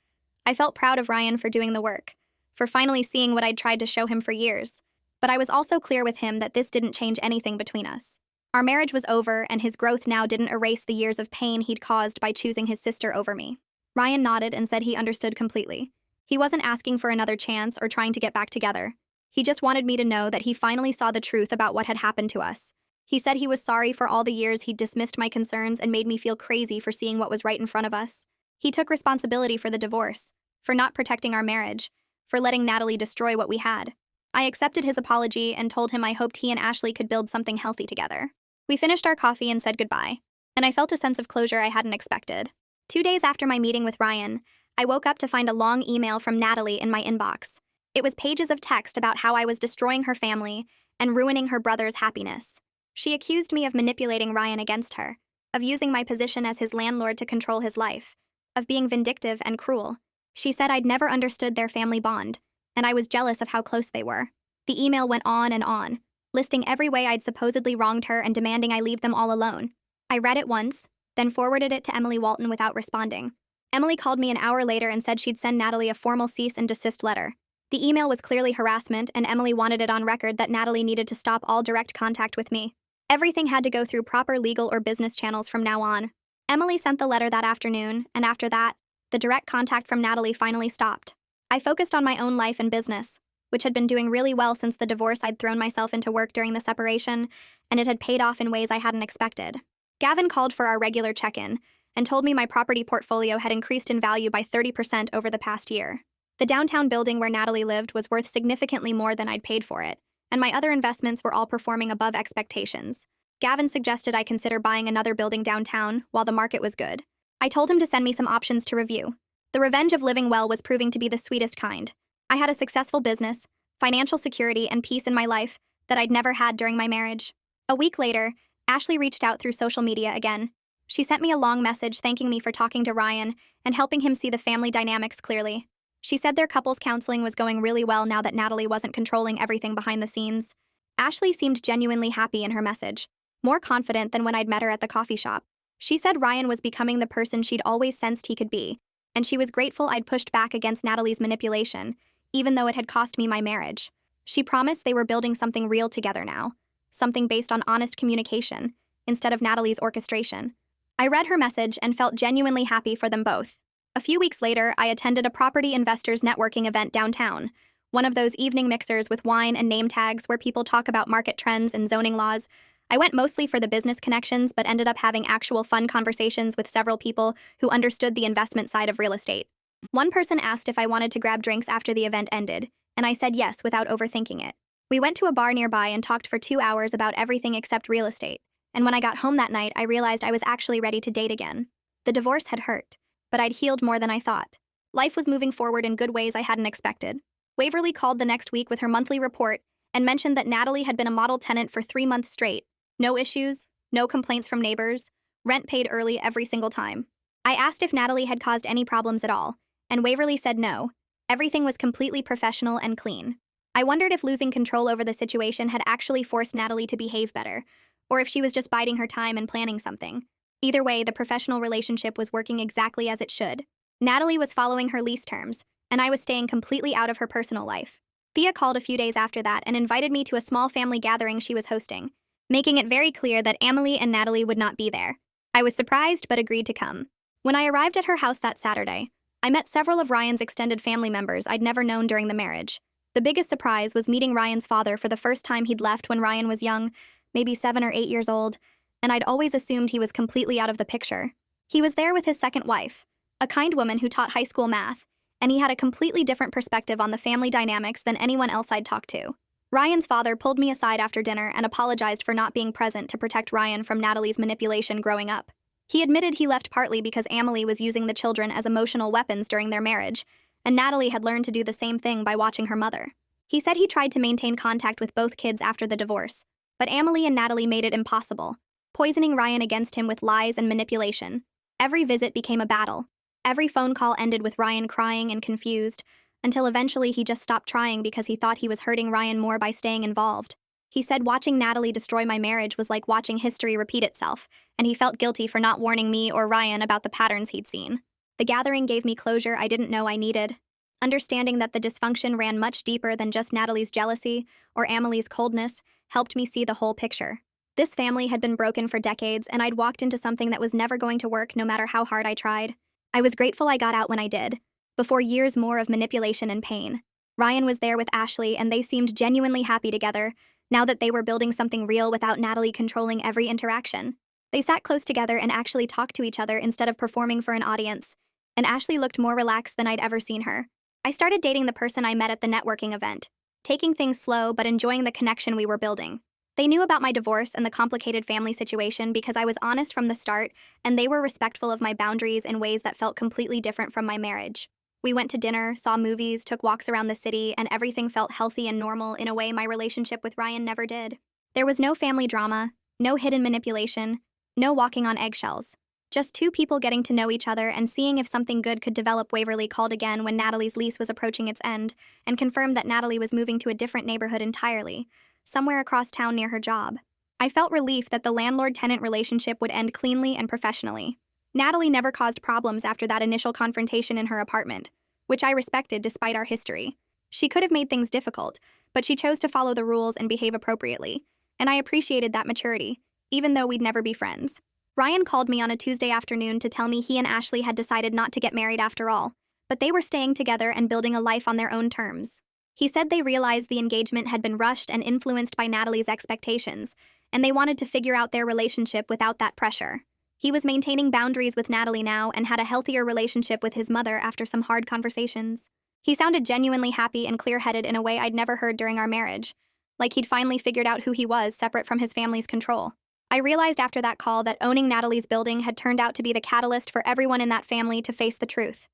Speaker 1: I felt proud of Ryan for doing the work, for finally seeing what I'd tried to show him for years. But I was also clear with him that this didn't change anything between us. Our marriage was over, and his growth now didn't erase the years of pain he'd caused by choosing his sister over me. Ryan nodded and said he understood completely. He wasn't asking for another chance or trying to get back together. He just wanted me to know that he finally saw the truth about what had happened to us. He said he was sorry for all the years he'd dismissed my concerns and made me feel crazy for seeing what was right in front of us. He took responsibility for the divorce, for not protecting our marriage, for letting Natalie destroy what we had. I accepted his apology and told him I hoped he and Ashley could build something healthy together. We finished our coffee and said goodbye, and I felt a sense of closure I hadn't expected. 2 days after my meeting with Ryan, I woke up to find a long email from Natalie in my inbox. It was pages of text about how I was destroying her family and ruining her brother's happiness. She accused me of manipulating Ryan against her, of using my position as his landlord to control his life, of being vindictive and cruel. She said I'd never understood their family bond, and I was jealous of how close they were. The email went on, listing every way I'd supposedly wronged her and demanding I leave them all alone. I read it once, then forwarded it to Emily Walton without responding. Emily called me an hour later and said she'd send Natalie a formal cease and desist letter. The email was clearly harassment, and Emily wanted it on record that Natalie needed to stop all direct contact with me. Everything had to go through proper legal or business channels from now on. Emily sent the letter that afternoon, and after that, the direct contact from Natalie finally stopped. I focused on my own life and business, which had been doing really well since the divorce. I'd thrown myself into work during the separation, and it had paid off in ways I hadn't expected. Gavin called for our regular check-in and told me my property portfolio had increased in value by 30% over the past year. The downtown building where Natalie lived was worth significantly more than I'd paid for it, and my other investments were all performing above expectations. Gavin suggested I consider buying another building downtown while the market was good. I told him to send me some options to review. The revenge of living well was proving to be the sweetest kind. I had a successful business, financial security, and peace in my life that I'd never had during my marriage. A week later, Ashley reached out through social media again. She sent me a long message thanking me for talking to Ryan and helping him see the family dynamics clearly. She said their couples counseling was going really well now that Natalie wasn't controlling everything behind the scenes. Ashley seemed genuinely happy in her message, more confident than when I'd met her at the coffee shop. She said Ryan was becoming the person she'd always sensed he could be, and she was grateful I'd pushed back against Natalie's manipulation, even though it had cost me my marriage. She promised they were building something real together now, something based on honest communication, instead of Natalie's orchestration. I read her message and felt genuinely happy for them both. A few weeks later, I attended a property investors networking event downtown, one of those evening mixers with wine and name tags where people talk about market trends and zoning laws. I went mostly for the business connections, but ended up having actual fun conversations with several people who understood the investment side of real estate. One person asked if I wanted to grab drinks after the event ended, and I said yes without overthinking it. We went to a bar nearby and talked for 2 hours about everything except real estate, and when I got home that night, I realized I was actually ready to date again. The divorce had hurt, but I'd healed more than I thought. Life was moving forward in good ways I hadn't expected. Waverly called the next week with her monthly report and mentioned that Natalie had been a model tenant for 3 months straight. No issues, no complaints from neighbors, rent paid early every single time. I asked if Natalie had caused any problems at all, and Waverly said no. Everything was completely professional and clean. I wondered if losing control over the situation had actually forced Natalie to behave better, or if she was just biding her time and planning something. Either way, the professional relationship was working exactly as it should. Natalie was following her lease terms, and I was staying completely out of her personal life. Thea called a few days after that and invited me to a small family gathering she was hosting, making it very clear that Emily and Natalie would not be there. I was surprised but agreed to come. When I arrived at her house that Saturday, I met several of Ryan's extended family members I'd never known during the marriage. The biggest surprise was meeting Ryan's father for the first time. He'd left when Ryan was young, maybe 7 or 8 years old, and I'd always assumed he was completely out of the picture. He was there with his second wife, a kind woman who taught high school math, and he had a completely different perspective on the family dynamics than anyone else I'd talked to. Ryan's father pulled me aside after dinner and apologized for not being present to protect Ryan from Natalie's manipulation growing up. He admitted he left partly because Emily was using the children as emotional weapons during their marriage, and Natalie had learned to do the same thing by watching her mother. He said he tried to maintain contact with both kids after the divorce, but Emily and Natalie made it impossible, poisoning Ryan against him with lies and manipulation. Every visit became a battle. Every phone call ended with Ryan crying and confused, until eventually he just stopped trying because he thought he was hurting Ryan more by staying involved. He said watching Natalie destroy my marriage was like watching history repeat itself, and he felt guilty for not warning me or Ryan about the patterns he'd seen. The gathering gave me closure I didn't know I needed. Understanding that the dysfunction ran much deeper than just Natalie's jealousy or Emily's coldness helped me see the whole picture. This family had been broken for decades, and I'd walked into something that was never going to work no matter how hard I tried. I was grateful I got out when I did, before years more of manipulation and pain. Ryan was there with Ashley, and they seemed genuinely happy together, now that they were building something real without Natalie controlling every interaction. They sat close together and actually talked to each other instead of performing for an audience, and Ashley looked more relaxed than I'd ever seen her. I started dating the person I met at the networking event, taking things slow but enjoying the connection we were building. They knew about my divorce and the complicated family situation because I was honest from the start, and they were respectful of my boundaries in ways that felt completely different from my marriage. We went to dinner, saw movies, took walks around the city, and everything felt healthy and normal in a way my relationship with Ryan never did. There was no family drama, no hidden manipulation, no walking on eggshells. Just two people getting to know each other and seeing if something good could develop. Waverly called again when Natalie's lease was approaching its end and confirmed that Natalie was moving to a different neighborhood entirely, somewhere across town near her job. I felt relief that the landlord-tenant relationship would end cleanly and professionally. Natalie never caused problems after that initial confrontation in her apartment, which I respected despite our history. She could have made things difficult, but she chose to follow the rules and behave appropriately, and I appreciated that maturity, even though we'd never be friends. Ryan called me on a Tuesday afternoon to tell me he and Ashley had decided not to get married after all, but they were staying together and building a life on their own terms. He said they realized the engagement had been rushed and influenced by Natalie's expectations, and they wanted to figure out their relationship without that pressure. He was maintaining boundaries with Natalie now and had a healthier relationship with his mother after some hard conversations. He sounded genuinely happy and clear-headed in a way I'd never heard during our marriage, like he'd finally figured out who he was separate from his family's control. I realized after that call that owning Natalie's building had turned out to be the catalyst for everyone in that family to face the truth.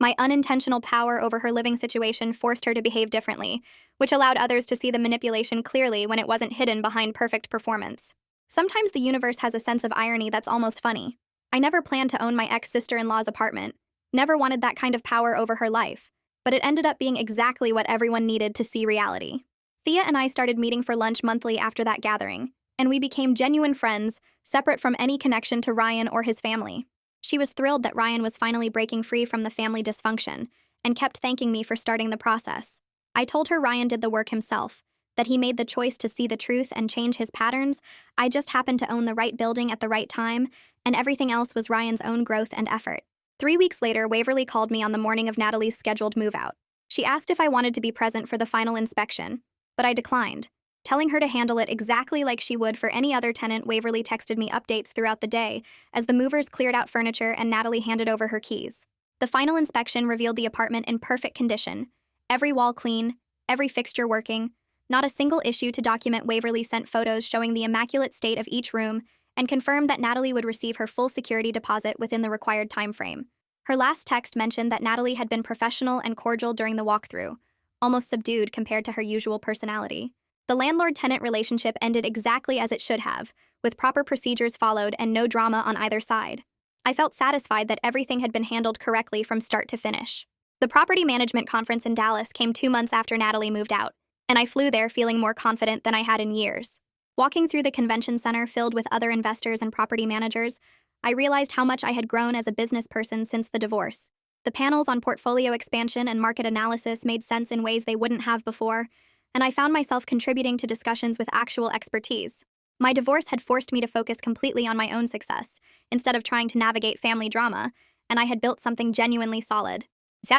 Speaker 1: My unintentional power over her living situation forced her to behave differently, which allowed others to see the manipulation clearly when it wasn't hidden behind perfect performance. Sometimes the universe has a sense of irony that's almost funny. I never planned to own my ex-sister-in-law's apartment, never wanted that kind of power over her life, but it ended up being exactly what everyone needed to see reality. Thea and I started meeting for lunch monthly after that gathering, and we became genuine friends, separate from any connection to Ryan or his family. She was thrilled that Ryan was finally breaking free from the family dysfunction, and kept thanking me for starting the process. I told her Ryan did the work himself, that he made the choice to see the truth and change his patterns. I just happened to own the right building at the right time, and everything else was Ryan's own growth and effort. 3 weeks later, Waverly called me on the morning of Natalie's scheduled move-out. She asked if I wanted to be present for the final inspection, but I declined, telling her to handle it exactly like she would for any other tenant. Waverly texted me updates throughout the day as the movers cleared out furniture and Natalie handed over her keys. The final inspection revealed the apartment in perfect condition, every wall clean, every fixture working, not a single issue to document. Waverly sent photos showing the immaculate state of each room and confirmed that Natalie would receive her full security deposit within the required time frame. Her last text mentioned that Natalie had been professional and cordial during the walkthrough, almost subdued compared to her usual personality. The landlord-tenant relationship ended exactly as it should have, with proper procedures followed and no drama on either side. I felt satisfied that everything had been handled correctly from start to finish. The property management conference in Dallas came 2 months after Natalie moved out, and I flew there feeling more confident than I had in years. Walking through the convention center filled with other investors and property managers, I realized how much I had grown as a business person since the divorce. The panels on portfolio expansion and market analysis made sense in ways they wouldn't have before, and I found myself contributing to discussions with actual expertise. My divorce had forced me to focus completely on my own success, instead of trying to navigate family drama, and I had built something genuinely solid.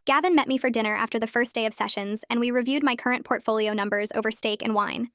Speaker 1: Gavin met me for dinner after the first day of sessions, and we reviewed my current portfolio numbers over steak and wine.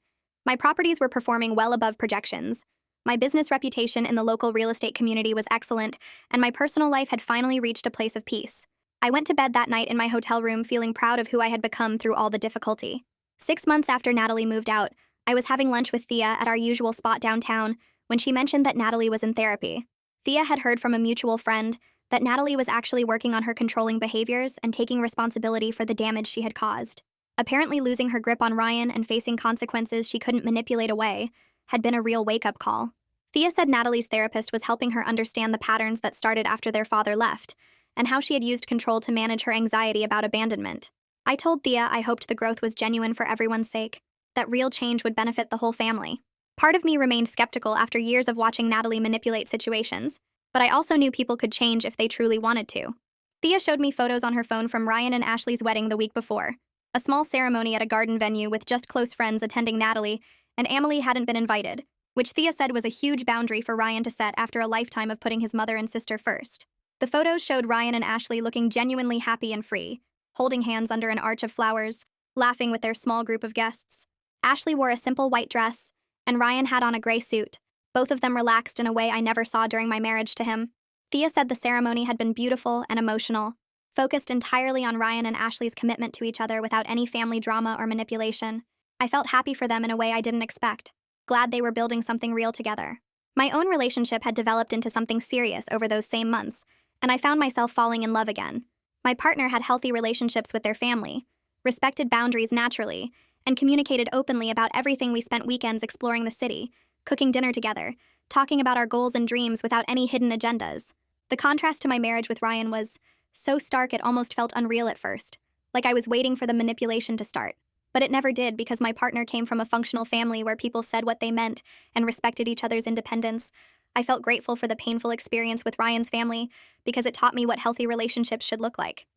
Speaker 1: My properties were performing well above projections. My business reputation in the local real estate community was excellent, and my personal life had finally reached a place of peace. I went to bed that night in my hotel room feeling proud of who I had become through all the difficulty. 6 months after Natalie moved out, I was having lunch with Thea at our usual spot downtown when she mentioned that Natalie was in therapy. Thea had heard from a mutual friend that Natalie was actually working on her controlling behaviors and taking responsibility for the damage she had caused. Apparently losing her grip on Ryan and facing consequences she couldn't manipulate away had been a real wake-up call. Thea said Natalie's therapist was helping her understand the patterns that started after their father left, and how she had used control to manage her anxiety about abandonment. I told Thea I hoped the growth was genuine for everyone's sake, that real change would benefit the whole family. Part of me remained skeptical after years of watching Natalie manipulate situations, but I also knew people could change if they truly wanted to. Thea showed me photos on her phone from Ryan and Ashley's wedding the week before, a small ceremony at a garden venue with just close friends attending Natalie, and Emily hadn't been invited, which Thea said was a huge boundary for Ryan to set after a lifetime of putting his mother and sister first. The photos showed Ryan and Ashley looking genuinely happy and free, holding hands under an arch of flowers, laughing with their small group of guests. Ashley wore a simple white dress, and Ryan had on a gray suit, both of them relaxed in a way I never saw during my marriage to him. Thea said the ceremony had been beautiful and emotional, focused entirely on Ryan and Ashley's commitment to each other without any family drama or manipulation. I felt happy for them in a way I didn't expect, glad they were building something real together. My own relationship had developed into something serious over those same months, and I found myself falling in love again. My partner had healthy relationships with their family, respected boundaries naturally, and communicated openly about everything. We spent weekends exploring the city, cooking dinner together, talking about our goals and dreams without any hidden agendas. The contrast to my marriage with Ryan was so stark it almost felt unreal at first, like I was waiting for the manipulation to start. But it never did because my partner came from a functional family where people said what they meant and respected each other's independence. I felt grateful for the painful experience with Ryan's family because it taught me what healthy relationships should look like.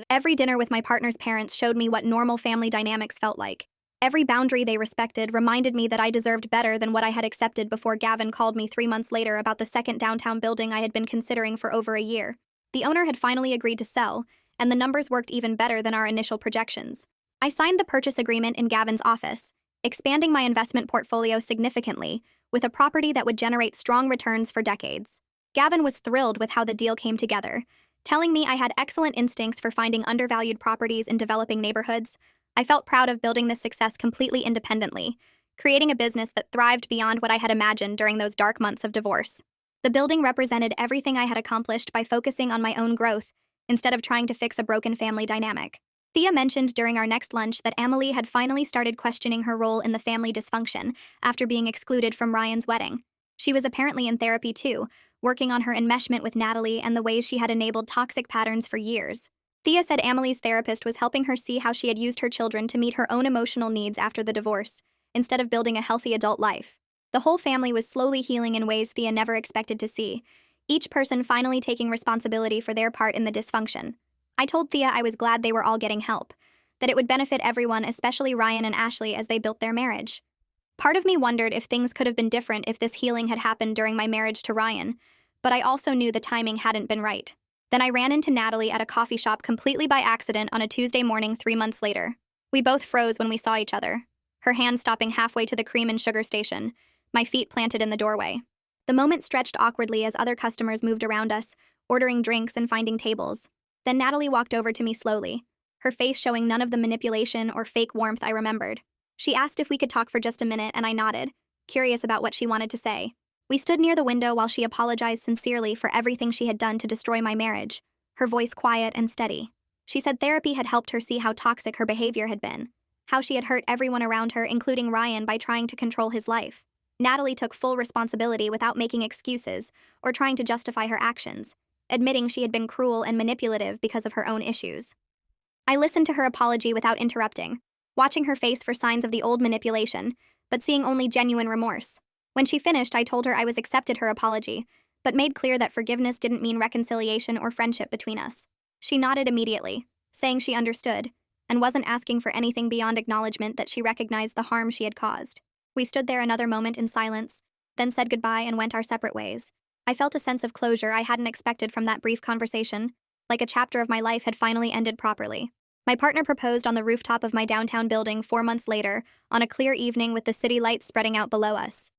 Speaker 1: Every dinner with my partner's parents showed me what normal family dynamics felt like. Every boundary they respected reminded me that I deserved better than what I had accepted before Gavin called me 3 months later about the second downtown building I had been considering for over a year. The owner had finally agreed to sell, and the numbers worked even better than our initial projections. I signed the purchase agreement in Gavin's office, expanding my investment portfolio significantly, with a property that would generate strong returns for decades. Gavin was thrilled with how the deal came together, telling me I had excellent instincts for finding undervalued properties in developing neighborhoods. I felt proud of building this success completely independently, creating a business that thrived beyond what I had imagined during those dark months of divorce. The building represented everything I had accomplished by focusing on my own growth, instead of trying to fix a broken family dynamic. Thea mentioned during our next lunch that Emily had finally started questioning her role in the family dysfunction after being excluded from Ryan's wedding. She was apparently in therapy too, working on her enmeshment with Natalie and the ways she had enabled toxic patterns for years. Thea said Emily's therapist was helping her see how she had used her children to meet her own emotional needs after the divorce, instead of building a healthy adult life. The whole family was slowly healing in ways Thea never expected to see, each person finally taking responsibility for their part in the dysfunction. I told Thea I was glad they were all getting help, that it would benefit everyone, especially Ryan and Ashley, as they built their marriage. Part of me wondered if things could have been different if this healing had happened during my marriage to Ryan, but I also knew the timing hadn't been right. Then I ran into Natalie at a coffee shop completely by accident on a Tuesday morning 3 months later. We both froze when we saw each other, her hand stopping halfway to the cream and sugar station, my feet planted in the doorway. The moment stretched awkwardly as other customers moved around us, ordering drinks and finding tables. Then Natalie walked over to me slowly, her face showing none of the manipulation or fake warmth I remembered. She asked if we could talk for just a minute, and I nodded, curious about what she wanted to say. We stood near the window while she apologized sincerely for everything she had done to destroy my marriage, her voice quiet and steady. She said therapy had helped her see how toxic her behavior had been, how she had hurt everyone around her, including Ryan, by trying to control his life. Natalie took full responsibility without making excuses or trying to justify her actions, admitting she had been cruel and manipulative because of her own issues. I listened to her apology without interrupting, watching her face for signs of the old manipulation, but seeing only genuine remorse. When she finished, I told her I was accepted her apology, but made clear that forgiveness didn't mean reconciliation or friendship between us. She nodded immediately, saying she understood, and wasn't asking for anything beyond acknowledgement that she recognized the harm she had caused. We stood there another moment in silence, then said goodbye and went our separate ways. I felt a sense of closure I hadn't expected from that brief conversation, like a chapter of my life had finally ended properly. My partner proposed on the rooftop of my downtown building 4 months later, on a clear evening with the city lights spreading out below us.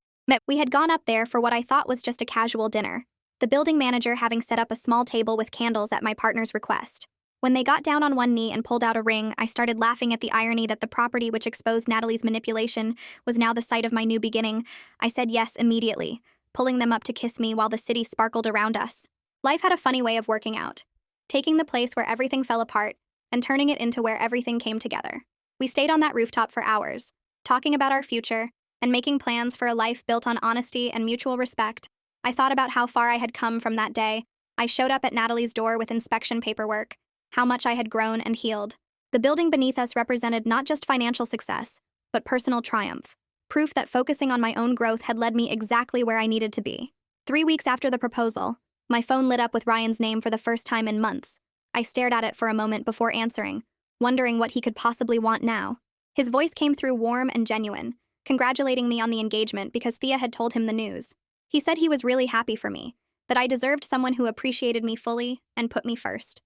Speaker 1: We had gone up there for what I thought was just a casual dinner, the building manager having set up a small table with candles at my partner's request. When they got down on one knee and pulled out a ring, I started laughing at the irony that the property which exposed Natalie's manipulation was now the site of my new beginning. I said yes immediately, pulling them up to kiss me while the city sparkled around us. Life had a funny way of working out, taking the place where everything fell apart and turning it into where everything came together. We stayed on that rooftop for hours, talking about our future and making plans for a life built on honesty and mutual respect. I thought about how far I had come from that day. I showed up at Natalie's door with inspection paperwork, how much I had grown and healed. The building beneath us represented not just financial success, but personal triumph, proof that focusing on my own growth had led me exactly where I needed to be. 3 weeks after the proposal, my phone lit up with Ryan's name for the first time in months. I stared at it for a moment before answering, wondering what he could possibly want now. His voice came through warm and genuine, congratulating me on the engagement because Thea had told him the news. He said he was really happy for me, that I deserved someone who appreciated me fully and put me first.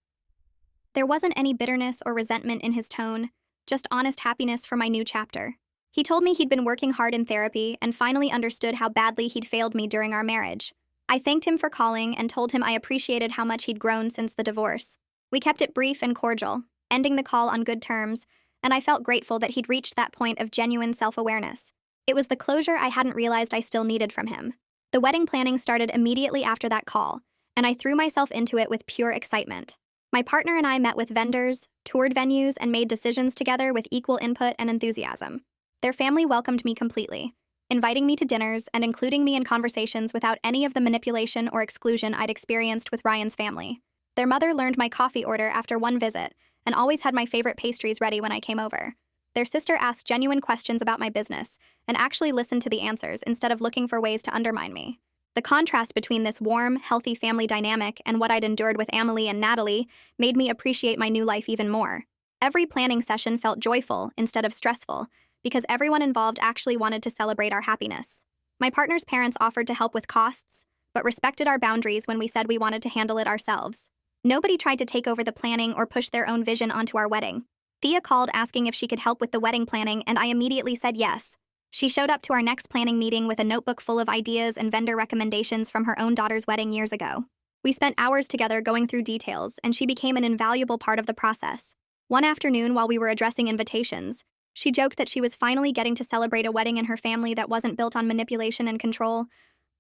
Speaker 1: There wasn't any bitterness or resentment in his tone, just honest happiness for my new chapter. He told me he'd been working hard in therapy and finally understood how badly he'd failed me during our marriage. I thanked him for calling and told him I appreciated how much he'd grown since the divorce. We kept it brief and cordial, ending the call on good terms, and I felt grateful that he'd reached that point of genuine self-awareness. It was the closure I hadn't realized I still needed from him. The wedding planning started immediately after that call, and I threw myself into it with pure excitement. My partner and I met with vendors, toured venues, and made decisions together with equal input and enthusiasm. Their family welcomed me completely, inviting me to dinners and including me in conversations without any of the manipulation or exclusion I'd experienced with Ryan's family. Their mother learned my coffee order after one visit and always had my favorite pastries ready when I came over. Their sister asked genuine questions about my business and actually listened to the answers instead of looking for ways to undermine me. The contrast between this warm, healthy family dynamic and what I'd endured with Amelie and Natalie made me appreciate my new life even more. Every planning session felt joyful instead of stressful because everyone involved actually wanted to celebrate our happiness. My partner's parents offered to help with costs, but respected our boundaries when we said we wanted to handle it ourselves. Nobody tried to take over the planning or push their own vision onto our wedding. Thea called asking if she could help with the wedding planning, and I immediately said yes. She showed up to our next planning meeting with a notebook full of ideas and vendor recommendations from her own daughter's wedding years ago. We spent hours together going through details, and she became an invaluable part of the process. One afternoon, while we were addressing invitations, she joked that she was finally getting to celebrate a wedding in her family that wasn't built on manipulation and control.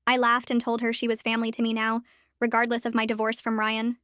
Speaker 1: I laughed and told her she was family to me now, regardless of my divorce from Ryan.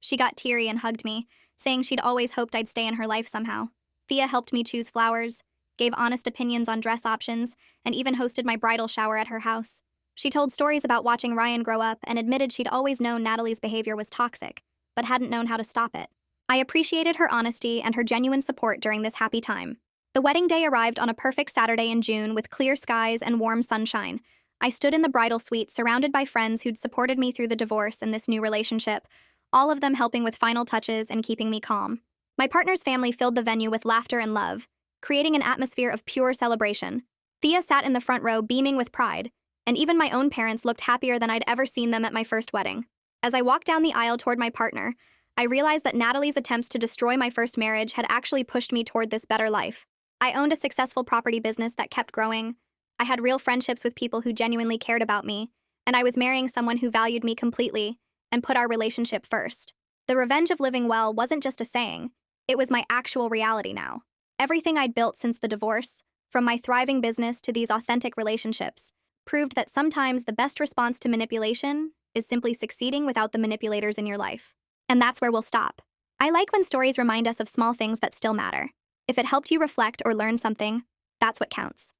Speaker 1: She got teary and hugged me, saying she'd always hoped I'd stay in her life somehow. Thea helped me choose flowers, gave honest opinions on dress options, and even hosted my bridal shower at her house. She told stories about watching Ryan grow up and admitted she'd always known Natalie's behavior was toxic, but hadn't known how to stop it. I appreciated her honesty and her genuine support during this happy time. The wedding day arrived on a perfect Saturday in June with clear skies and warm sunshine. I stood in the bridal suite surrounded by friends who'd supported me through the divorce and this new relationship, all of them helping with final touches and keeping me calm. My partner's family filled the venue with laughter and love, creating an atmosphere of pure celebration. Thea sat in the front row beaming with pride, and even my own parents looked happier than I'd ever seen them at my first wedding. As I walked down the aisle toward my partner, I realized that Natalie's attempts to destroy my first marriage had actually pushed me toward this better life. I owned a successful property business that kept growing. I had real friendships with people who genuinely cared about me, and I was marrying someone who valued me completely and put our relationship first. The revenge of living well wasn't just a saying, it was my actual reality now. Everything I'd built since the divorce, from my thriving business to these authentic relationships, proved that sometimes the best response to manipulation is simply succeeding without the manipulators in your life. And that's where we'll stop. I like when stories remind us of small things that still matter. If it helped you reflect or learn something, that's what counts.